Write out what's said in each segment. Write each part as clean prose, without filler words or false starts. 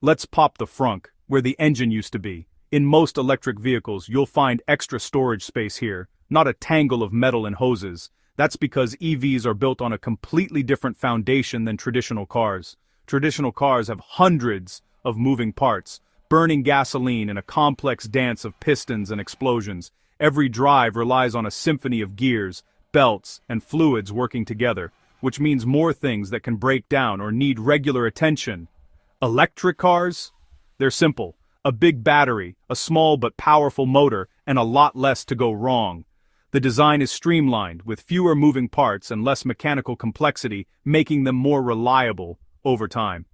Let's pop the frunk, where the engine used to be. In most electric vehicles, you'll find extra storage space here, not a tangle of metal and hoses. That's because EVs are built on a completely different foundation than traditional cars. Traditional cars have hundreds of moving parts, burning gasoline in a complex dance of pistons and explosions. Every drive relies on a symphony of gears, belts, and fluids working together, which means more things that can break down or need regular attention. Electric cars? They're simple. A big battery, a small but powerful motor, and a lot less to go wrong. The design is streamlined, with fewer moving parts and less mechanical complexity, making them more reliable over time.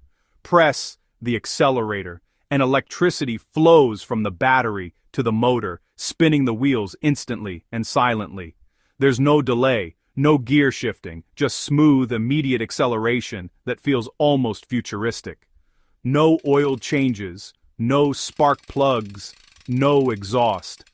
Press the accelerator, and electricity flows from the battery to the motor, spinning the wheels instantly and silently. There's no delay, no gear shifting, just smooth, immediate acceleration that feels almost futuristic. No oil changes, no spark plugs, no exhaust.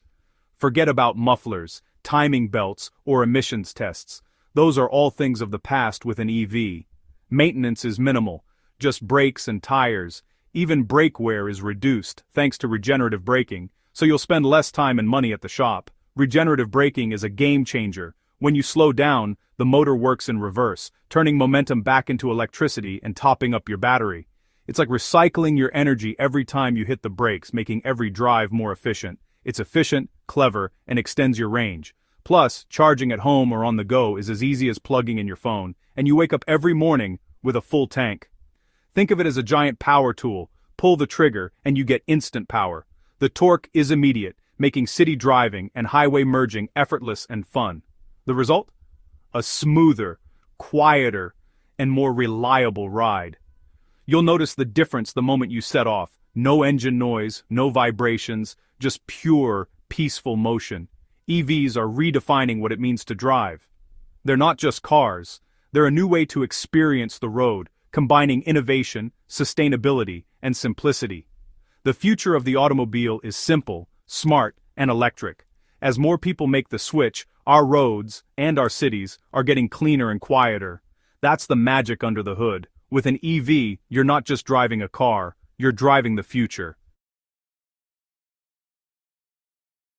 Forget about mufflers, timing belts, or emissions tests. Those are all things of the past with an EV. Maintenance is minimal, just brakes and tires. Even brake wear is reduced thanks to regenerative braking, so you'll spend less time and money at the shop. Regenerative braking is a game changer. When you slow down, the motor works in reverse, turning momentum back into electricity and topping up your battery. It's like recycling your energy every time you hit the brakes, making every drive more efficient. It's efficient, clever, and extends your range. Plus, charging at home or on the go is as easy as plugging in your phone, and you wake up every morning with a full tank. Think of it as a giant power tool. Pull the trigger, and you get instant power. The torque is immediate, making city driving and highway merging effortless and fun. The result? A smoother, quieter, and more reliable ride. You'll notice the difference the moment you set off. No engine noise, no vibrations, just pure, peaceful motion. EVs are redefining what it means to drive. They're not just cars. They're a new way to experience the road, combining innovation, sustainability, and simplicity. The future of the automobile is simple, smart, and electric. As more people make the switch, our roads and our cities are getting cleaner and quieter. That's the magic under the hood. With an EV, you're not just driving a car, you're driving the future.